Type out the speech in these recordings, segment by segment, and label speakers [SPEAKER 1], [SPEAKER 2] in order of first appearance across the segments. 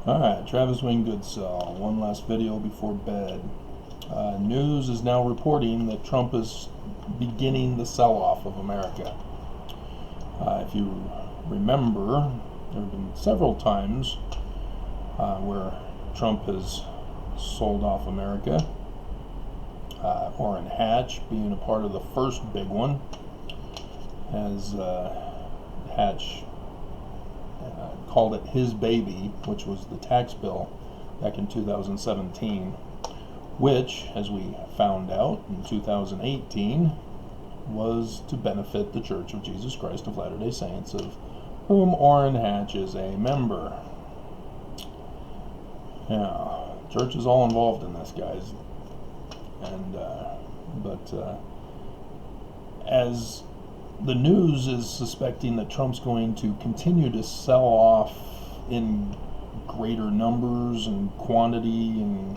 [SPEAKER 1] Alright, Travis Wayne Goodsell. One last video before bed. News is now reporting that Trump is beginning the sell-off of America. If you remember, there have been several times where Trump has sold off America. Orrin Hatch, being a part of the first big one, has Hatch called it his baby, which was the tax bill back in 2017, which, as we found out in 2018, was to benefit the Church of Jesus Christ of Latter-day Saints, of whom Orrin Hatch is a member. Yeah, church is all involved in this, guys. And as the news is suspecting that Trump's going to continue to sell off in greater numbers and quantity, and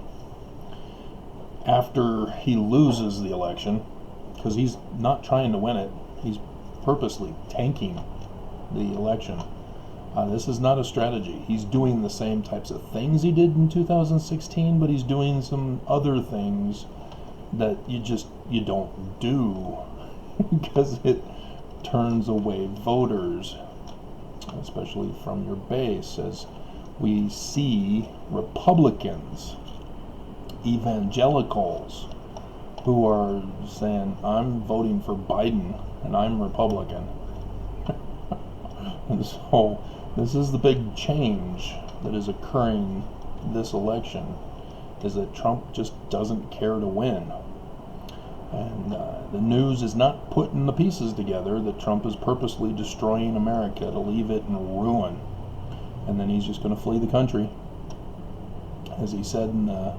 [SPEAKER 1] after he loses the election, because he's not trying to win it, he's purposely tanking the election. This is not a strategy. He's doing the same types of things he did in 2016, but he's doing some other things that you don't do because it turns away voters, especially from your base, as we see Republicans, evangelicals, who are saying, I'm voting for Biden and I'm Republican. And so this is the big change that is occurring this election, is that Trump just doesn't care to win. And the news is not putting the pieces together that Trump is purposely destroying America to leave it in ruin. And then he's just going to flee the country, as he said in that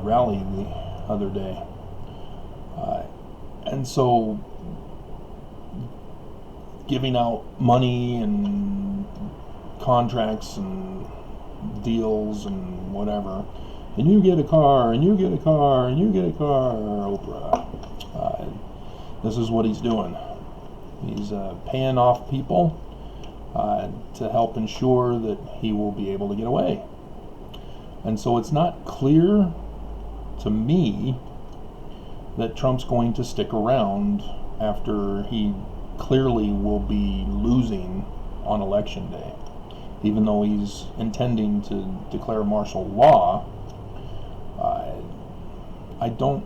[SPEAKER 1] rally the other day. And so giving out money and contracts and deals and whatever, and you get a car, and you get a car, and you get a car, Oprah. This is what he's doing. He's paying off people to help ensure that he will be able to get away. And so it's not clear to me that Trump's going to stick around after he clearly will be losing on election day. Even though he's intending to declare martial law, I don't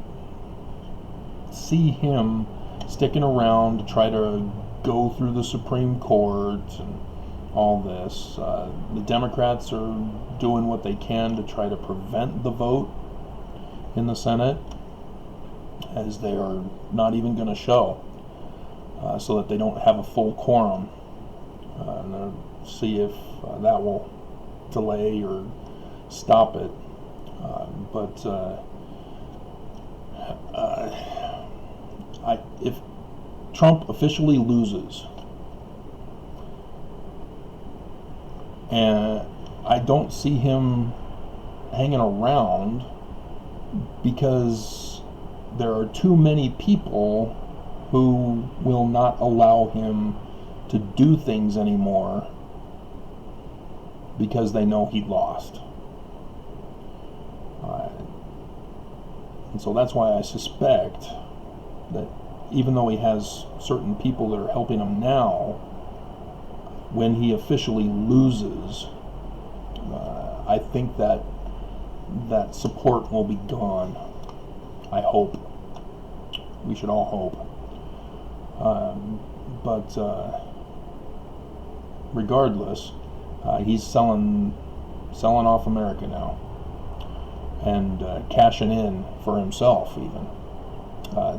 [SPEAKER 1] see him sticking around to try to go through the Supreme Court and all this. The Democrats are doing what they can to try to prevent the vote in the Senate, as they are not even going to show, so that they don't have a full quorum. And they'll see if that will delay or stop it. If Trump officially loses, and I don't see him hanging around, because there are too many people who will not allow him to do things anymore because they know he lost. And so that's why I suspect that even though he has certain people that are helping him now, when he officially loses, I think that support will be gone. I hope. We should all hope. But regardless, he's selling off America now, and cashing in for himself even.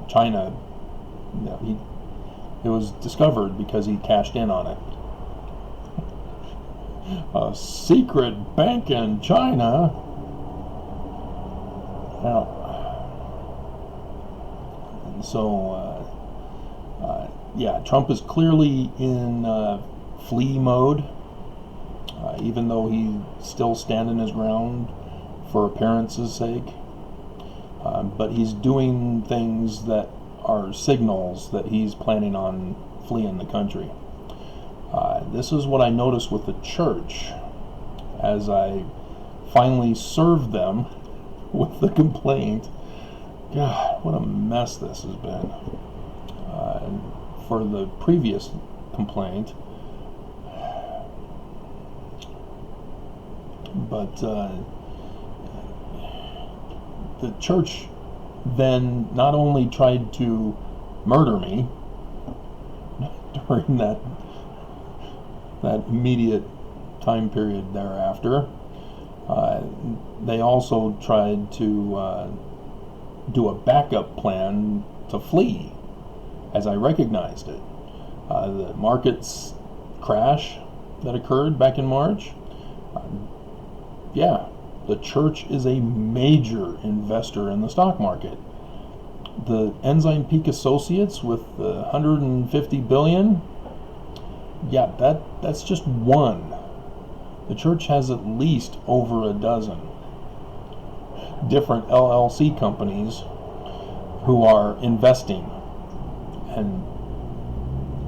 [SPEAKER 1] China, it was discovered because he cashed in on it. A secret bank in China. Now, and so, yeah, Trump is clearly in flee mode, even though he's still standing his ground for appearance's sake. But he's doing things that are signals that he's planning on fleeing the country. This is what I noticed with the church. as I finally served them with the complaint. God, what a mess this has been. For the previous complaint, but the church then not only tried to murder me during that immediate time period thereafter, they also tried to do a backup plan to flee as I recognized it. The markets crash that occurred back in March, yeah, the church is a major investor in the stock market. The Ensign Peak Associates with the $150 billion, yeah, that's just one. The church has at least over a dozen different LLC companies who are investing,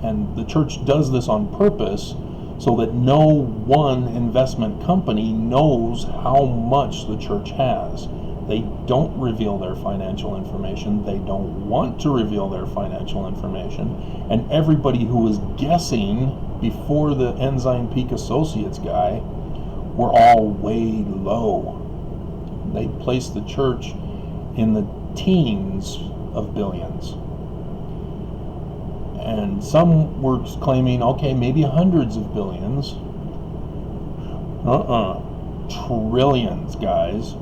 [SPEAKER 1] and the church does this on purpose so that no one investment company knows how much the church has. They don't reveal their financial information. They don't want to reveal their financial information. And everybody who was guessing before the Ensign Peak Associates guy were all way low. They placed the church in the teens of billions. And some were claiming, okay, maybe hundreds of billions. Trillions, guys.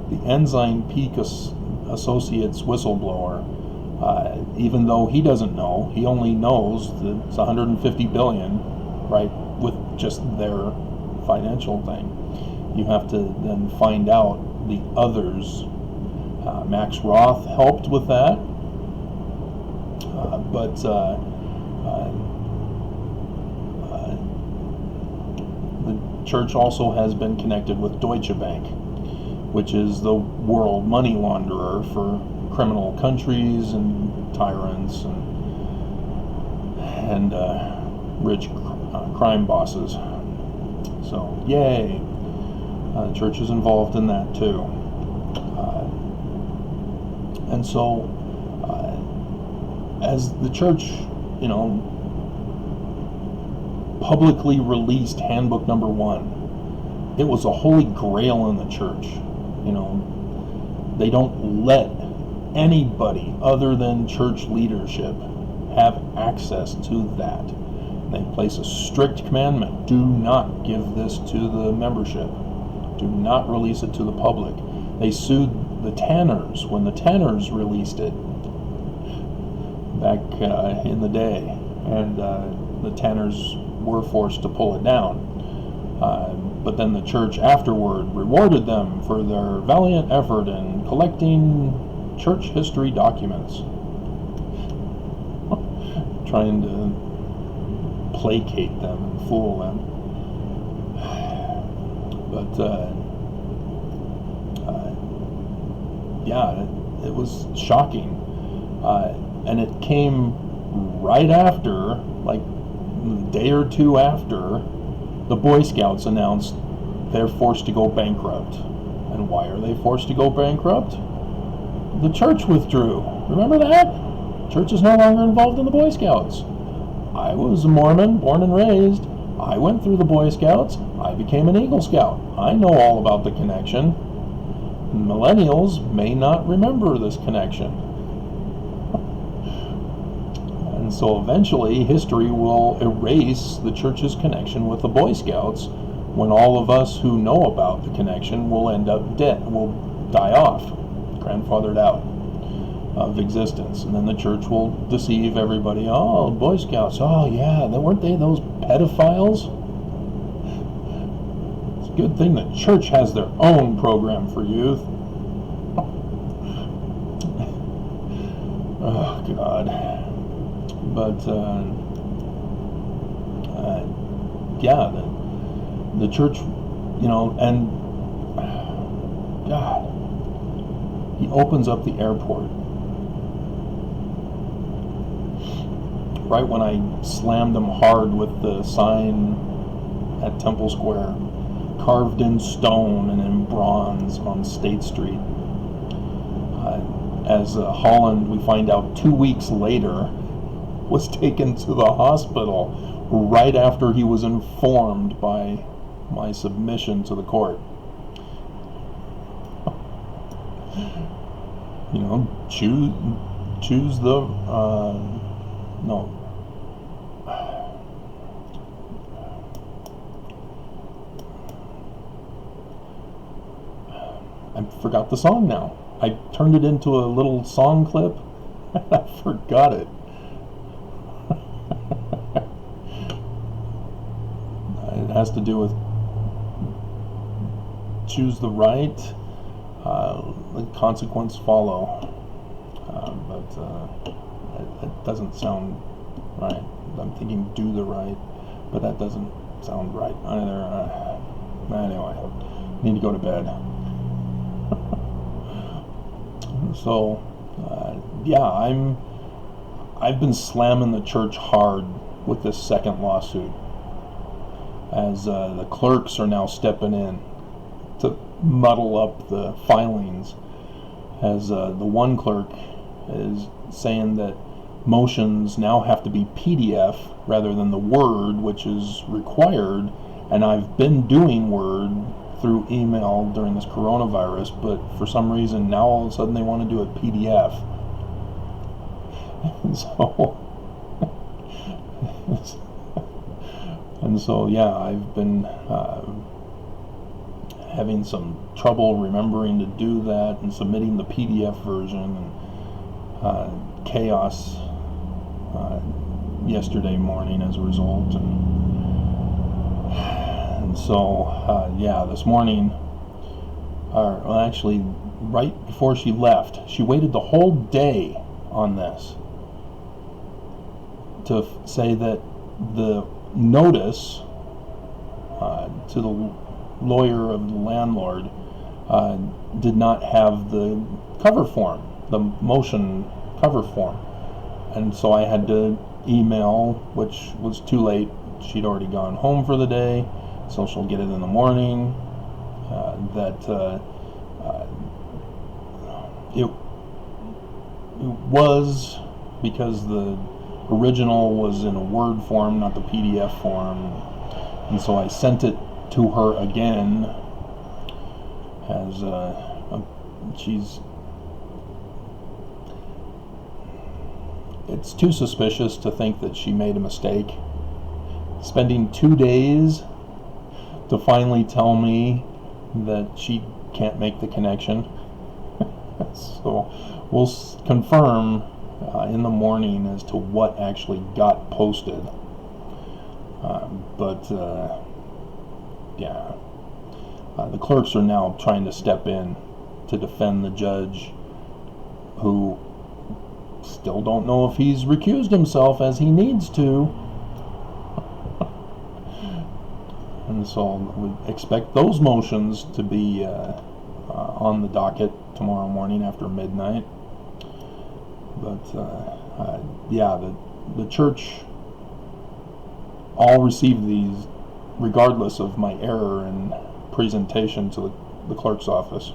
[SPEAKER 1] The Ensign Peak Associates whistleblower, even though he doesn't know, he only knows that it's 150 billion, right, with just their financial thing. You have to then find out the others. Max Roth helped with that, but the church also has been connected with Deutsche Bank, which is the world money launderer for criminal countries and tyrants and rich crime bosses. So, yay! The church is involved in that too. And so, as the church, publicly released handbook number 1, it was a holy grail in the church. They don't let anybody other than church leadership have access to that. They place a strict commandment: do not give this to the membership. Do not release it to the public. They sued the Tanners when the Tanners released it back in the day, and the Tanners were forced to pull it down. But then the church afterward rewarded them for their valiant effort in collecting church history documents, trying to placate them and fool them. But yeah, it was shocking, and it came right after, like a day or two after, the Boy Scouts announced they're forced to go bankrupt. And why are they forced to go bankrupt? The church withdrew. Remember that? Church is no longer involved in the Boy Scouts. I was a Mormon, born and raised. I went through the Boy Scouts. I became an Eagle Scout. I know all about the connection. Millennials may not remember this connection. And so eventually history will erase the church's connection with the Boy Scouts, when all of us who know about the connection will end up dead, will die off, grandfathered out of existence. And then the church will deceive everybody. Oh, Boy Scouts, oh yeah, weren't they those pedophiles? It's a good thing the church has their own program for youth. Oh, God. But, yeah, the church, and God, he opens up the airport right when I slammed him hard with the sign at Temple Square. carved in stone and in bronze on State Street. As Holland, we find out 2 weeks later, was taken to the hospital right after he was informed by my submission to the court. You know, choose the no. I forgot the song now. I turned it into a little song clip. I forgot it. It has to do with choose the right, the consequence follow. But it doesn't sound right. I'm thinking do the right, but that doesn't sound right either. Anyway, need to go to bed. So, yeah, I've been slamming the church hard with this second lawsuit, as the clerks are now stepping in to muddle up the filings, as the one clerk is saying that motions now have to be PDF rather than the Word, which is required, and I've been doing Word through email during this coronavirus, but for some reason now all of a sudden they want to do it PDF. And so yeah, I've been having some trouble remembering to do that and submitting the PDF version, and chaos yesterday morning as a result. And so, yeah, this morning, well, actually, right before she left, she waited the whole day on this to say that the notice to the lawyer of the landlord did not have the cover form, the motion cover form. And so I had to email, which was too late. She'd already gone home for the day. So she'll get it in the morning. It was because the original was in a Word form, not the PDF form, and so I sent it to her again. As it's too suspicious to think that she made a mistake. Spending 2 days to finally tell me that she can't make the connection. So we'll confirm in the morning as to what actually got posted. Yeah, the clerks are now trying to step in to defend the judge, who still don't know if he's recused himself as he needs to. And so we expect those motions to be on the docket tomorrow morning after midnight. But yeah, the church all received these regardless of my error in presentation to the clerk's office.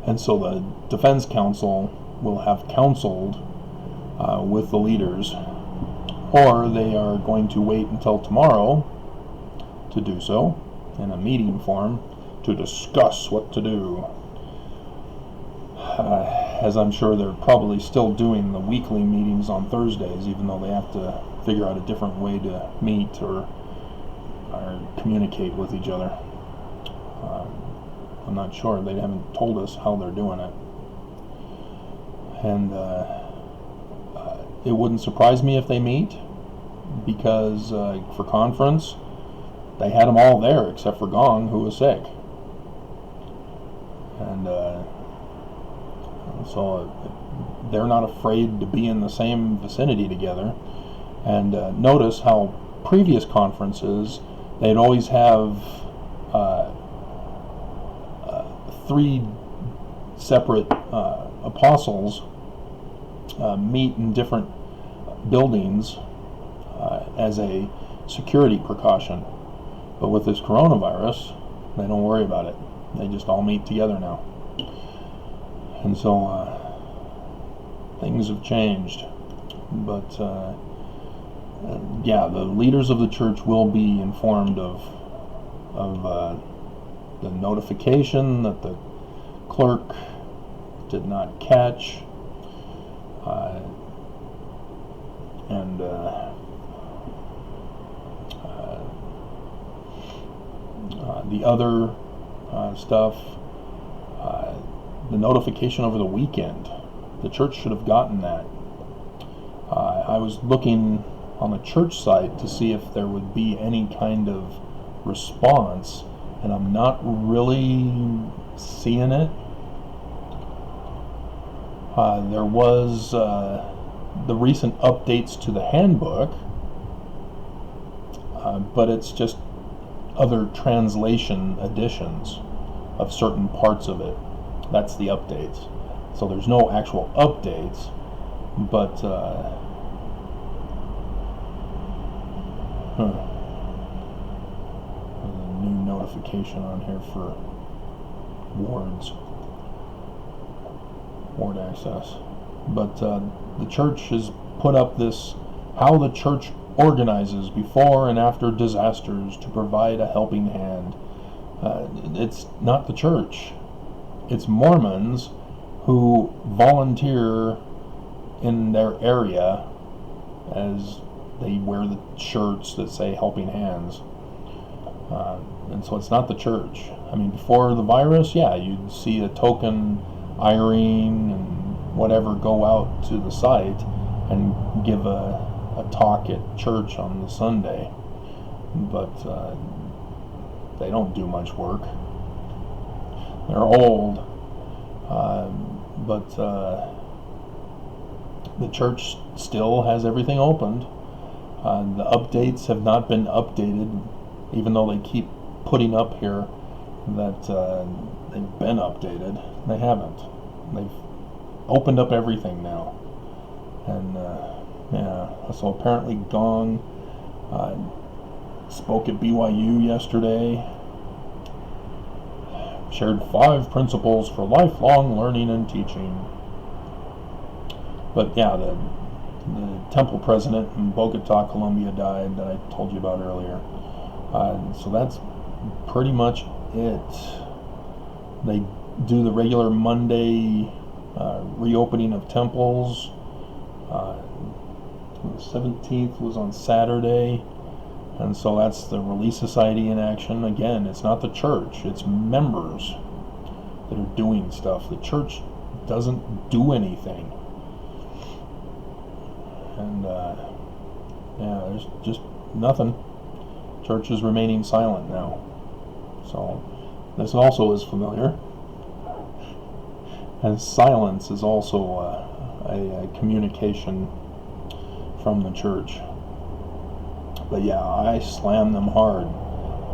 [SPEAKER 1] And so the defense counsel will have counseled with the leaders, or they are going to wait until tomorrow to do so in a meeting form to discuss what to do. As I'm sure they're probably still doing the weekly meetings on Thursdays, even though they have to figure out a different way to meet or communicate with each other. I'm not sure. They haven't told us how they're doing it. And it wouldn't surprise me if they meet, because for conference, they had them all there except for Gong, who was sick. And so they're not afraid to be in the same vicinity together. And notice how previous conferences, they'd always have 3 separate apostles meet in different buildings as a security precaution. But with this coronavirus, they don't worry about it. They just all meet together now. And so things have changed. But yeah, the leaders of the church will be informed of the notification that the clerk did not catch, and the other stuff, the notification over the weekend. The church should have gotten that. I was looking on the church site to see if there would be any kind of response, and I'm not really seeing it. There was the recent updates to the handbook, but it's just other translation editions of certain parts of it. That's the updates. So there's no actual updates, but there's a new notification on here for ward access. But the church has put up this, how the church organizes before and after disasters to provide a helping hand. It's not the church. It's Mormons who volunteer in their area, as they wear the shirts that say helping hands. And so it's not the church. I mean, before the virus, yeah, you'd see a token Irene and whatever go out to the site and give a talk at church on the Sunday. But they don't do much work. They're old. But the church still has everything opened. The updates have not been updated, even though they keep putting up here that they've been updated. They haven't. They've opened up everything now. And yeah, so apparently Gong spoke at BYU yesterday, shared 5 principles for lifelong learning and teaching. But yeah, the temple president in Bogota, Colombia died, that I told you about earlier. So that's pretty much it. They do the regular Monday reopening of temples. The 17th was on Saturday, and so that's the Relief Society in action. Again, it's not the church, it's members that are doing stuff. The church doesn't do anything. And yeah, there's just nothing. Church is remaining silent now. So this also is familiar. And silence is also a communication from the church. But yeah, I slam them hard.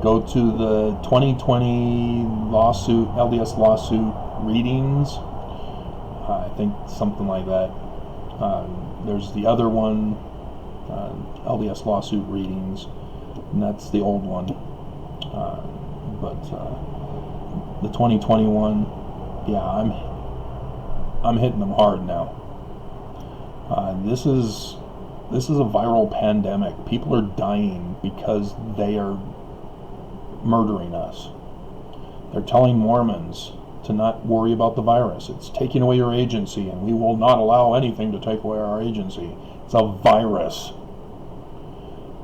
[SPEAKER 1] Go to the 2020 lawsuit, LDS lawsuit readings. I think something like that. There's the other one, LDS lawsuit readings, and that's the old one. But the 2021, yeah, I'm hitting them hard now. This is a viral pandemic. People are dying because they are murdering us. They're telling Mormons to not worry about the virus. It's taking away your agency, and we will not allow anything to take away our agency. It's a virus.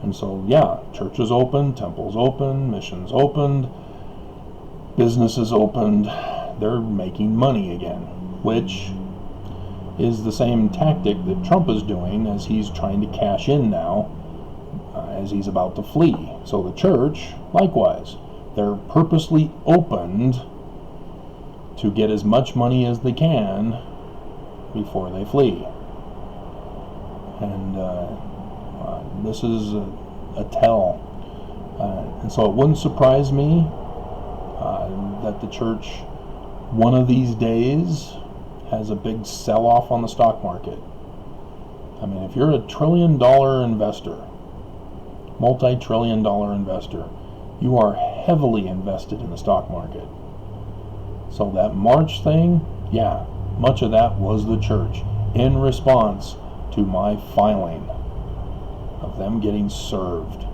[SPEAKER 1] And so, yeah, churches opened, temples opened, missions opened, businesses opened. They're making money again, which is the same tactic that Trump is doing as he's trying to cash in now, as he's about to flee. So the church, likewise, they're purposely opened to get as much money as they can before they flee. And this is a tell. And so it wouldn't surprise me that the church, one of these days, has a big sell-off on the stock market. I mean, if you're a $1 trillion investor, multi-trillion-dollar investor, you are heavily invested in the stock market. So that March thing, yeah, much of that was the church in response to my filing of them getting served.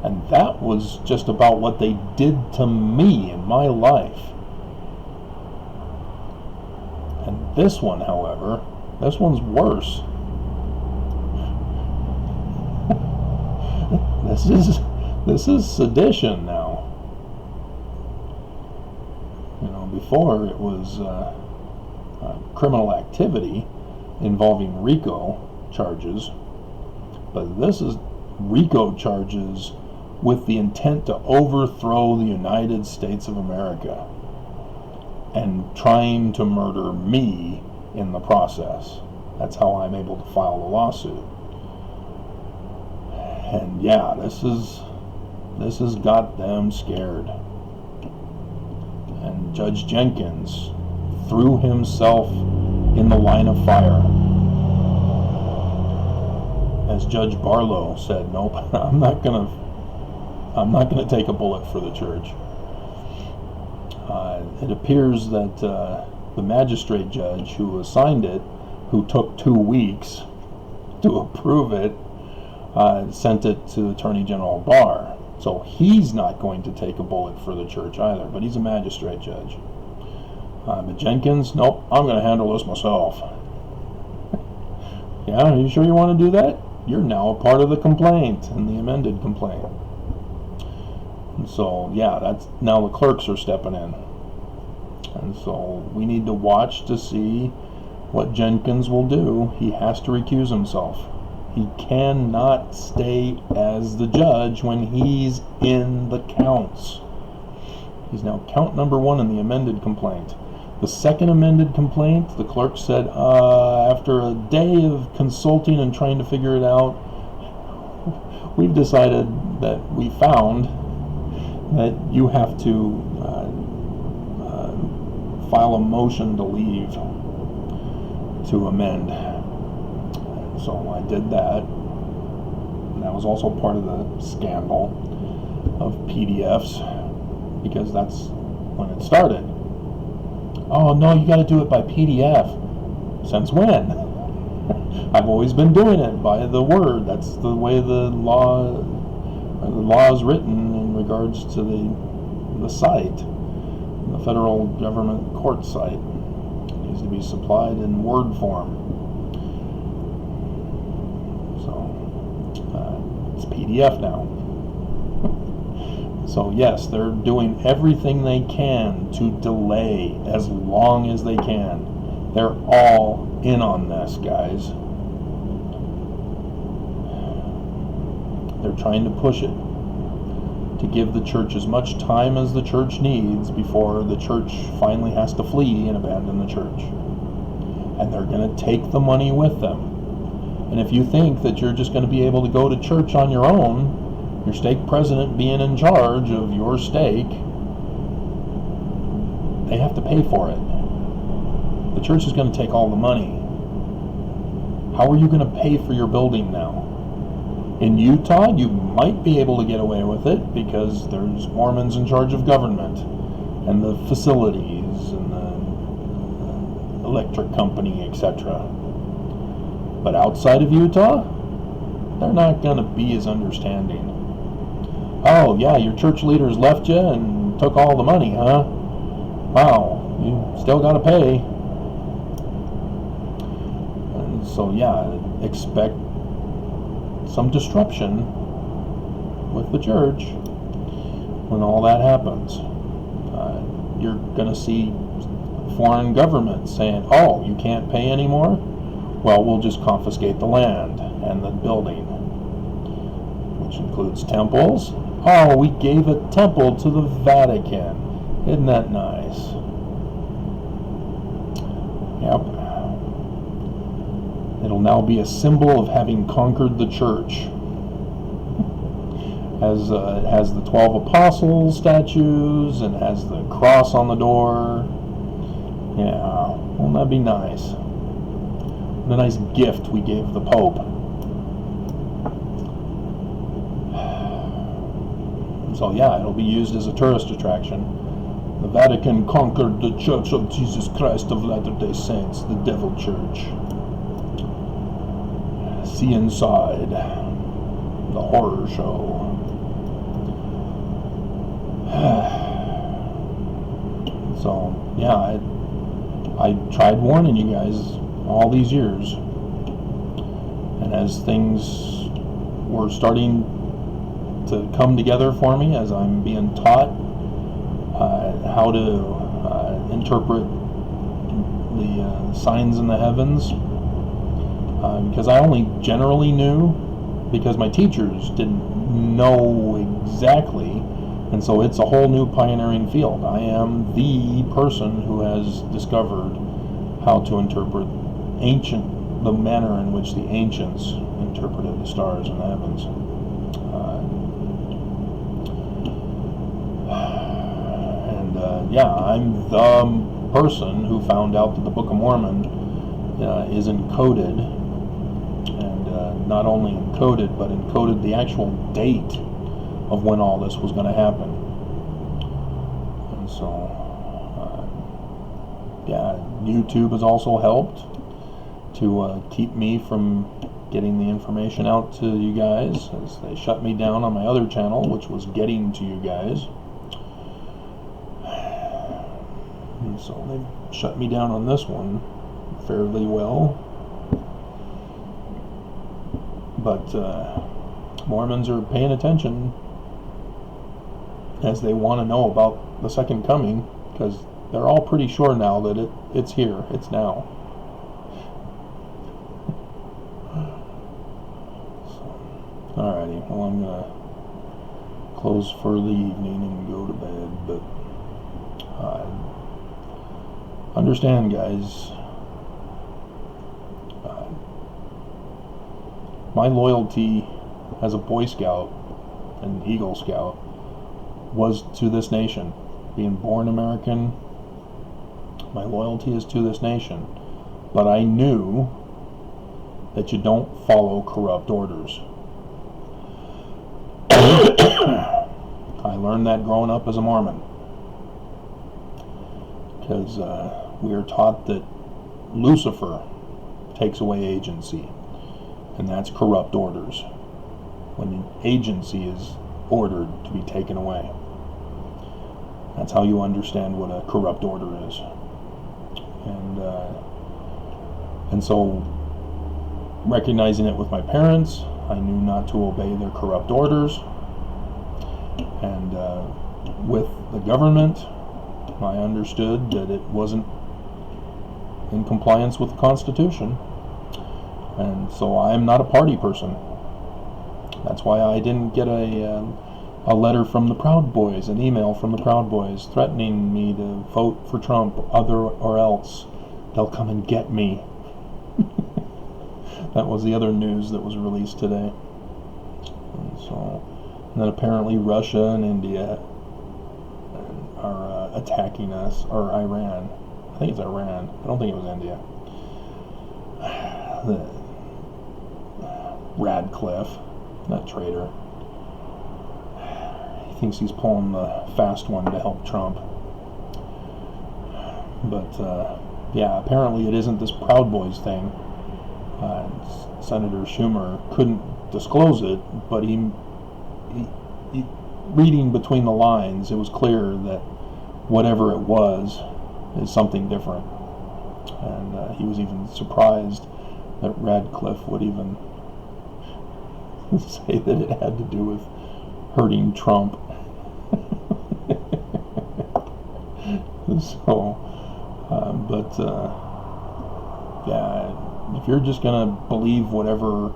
[SPEAKER 1] And that was just about what they did to me in my life. And this one, however, this one's worse. This is sedition now. You know, before it was criminal activity involving RICO charges, but this is RICO charges with the intent to overthrow the United States of America and trying to murder me in the process. That's how I'm able to file a lawsuit. And yeah, this has got them scared. And Judge Jenkins threw himself in the line of fire. As Judge Barlow said, nope, I'm not gonna take a bullet for the church. It appears that the magistrate judge who assigned it, who took 2 weeks to approve it, sent it to Attorney General Barr. So he's not going to take a bullet for the church either, but he's a magistrate judge. But Jenkins, nope, I'm going to handle this myself. Yeah, are you sure you want to do that? You're now a part of the complaint, and the amended complaint. And so, yeah, that's now the clerks are stepping in. And so we need to watch to see what Jenkins will do. He has to recuse himself. He cannot stay as the judge when he's in the counts. He's now count number 1 in the amended complaint. The second amended complaint, the clerk said, after a day of consulting and trying to figure it out, we've decided that we found that you have to file a motion to leave to amend. So I did that. And that was also part of the scandal of PDFs, because that's when it started. Oh no, you got to do it by PDF. Since when? I've always been doing it by the word. That's the way the law is written in regards to the site, the federal government court site. It needs to be supplied in word form. So it's PDF now. So yes, they're doing everything they can to delay as long as they can. They're all in on this, guys. They're trying to push it to give the church as much time as the church needs before the church finally has to flee and abandon the church. And they're going to take the money with them. And if you think that you're just going to be able to go to church on your own, your stake president being in charge of your stake, they have to pay for it. The church is going to take all the money. How are you going to pay for your building now? In Utah, you might be able to get away with it because there's Mormons in charge of government and the facilities and the electric company, etc. But outside of Utah, they're not going to be as understanding. Oh, yeah, your church leaders left you and took all the money, huh? Wow, you still got to pay. And so, yeah, expect some disruption with the church when all that happens. You're going to see foreign governments saying, oh, you can't pay anymore? Well, we'll just confiscate the land and the building, which includes temples. Oh, we gave a temple to the Vatican. Isn't that nice? Yep. It'll now be a symbol of having conquered the church. It has the 12 apostles statues and has the cross on the door. Yeah, won't that be nice? What a nice gift we gave the Pope. So yeah, it'll be used as a tourist attraction. The Vatican conquered the Church of Jesus Christ of Latter-day Saints, the Devil Church. See inside. The horror show. So yeah, I tried warning you guys all these years, and as things were starting to come together for me, as I'm being taught how to interpret the signs in the heavens, because I only generally knew because my teachers didn't know exactly, and so it's a whole new pioneering field. I am the person who has discovered how to interpret the manner in which the ancients interpreted the stars in the heavens. Yeah, I'm the person who found out that the Book of Mormon is encoded, and not only encoded, but encoded the actual date of when all this was going to happen. And so, yeah, YouTube has also helped to keep me from getting the information out to you guys, as they shut me down on my other channel, which was Getting to You Guys. And so they shut me down on this one fairly well. But Mormons are paying attention, as they want to know about the second coming, because they're all pretty sure now that it's here, it's now. So, alrighty, well, I'm going to close for the evening and go to bed, but understand, guys, my loyalty as a Boy Scout and Eagle Scout was to this nation. Being born American, my loyalty is to this nation. But I knew that you don't follow corrupt orders. I learned that growing up as a Mormon, because we are taught that Lucifer takes away agency, and that's corrupt orders, when agency is ordered to be taken away. That's how you understand what a corrupt order is. And so, recognizing it with my parents, I knew not to obey their corrupt orders. And with the government, I understood that it wasn't in compliance with the Constitution. And so I am not a party person. That's why I didn't get a letter from the Proud Boys, an email from the Proud Boys threatening me to vote for Trump, or else they'll come and get me. That was the other news that was released today. And then apparently Russia and India are attacking us, or Iran. I think it's Iran. I don't think it was India. Radcliffe, that traitor. He thinks he's pulling the fast one to help Trump. But yeah, apparently it isn't this Proud Boys thing. Senator Schumer couldn't disclose it, but he reading between the lines, it was clear that whatever it was is something different. And he was even surprised that Radcliffe would even say that it had to do with hurting Trump. So, yeah, if you're just going to believe whatever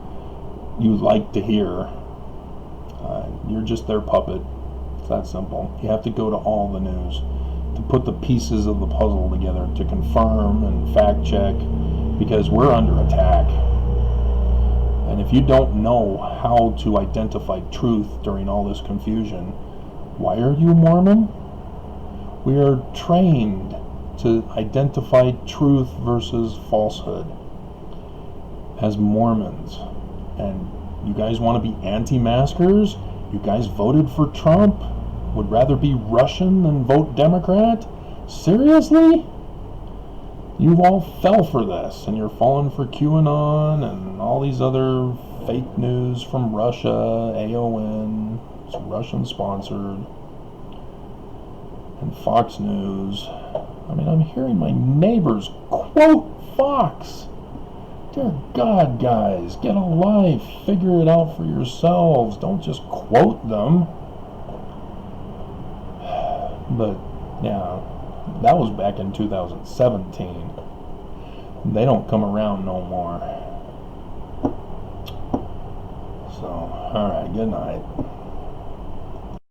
[SPEAKER 1] you like to hear, you're just their puppet. It's that simple. You have to go to all the news to put the pieces of the puzzle together, to confirm and fact check, because we're under attack. And if you don't know how to identify truth during all this confusion, why are you Mormon? We are trained to identify truth versus falsehood as Mormons. And you guys want to be anti-maskers? You guys voted for Trump? Would rather be Russian than vote Democrat? Seriously? You all fell for this, and you're falling for QAnon and all these other fake news from Russia, AON, it's Russian sponsored, and Fox News. I mean, I'm hearing my neighbors quote Fox. Dear God, guys, get a life. Figure it out for yourselves. Don't just quote them. But, yeah, that was back in 2017. They don't come around no more. So, alright, good night.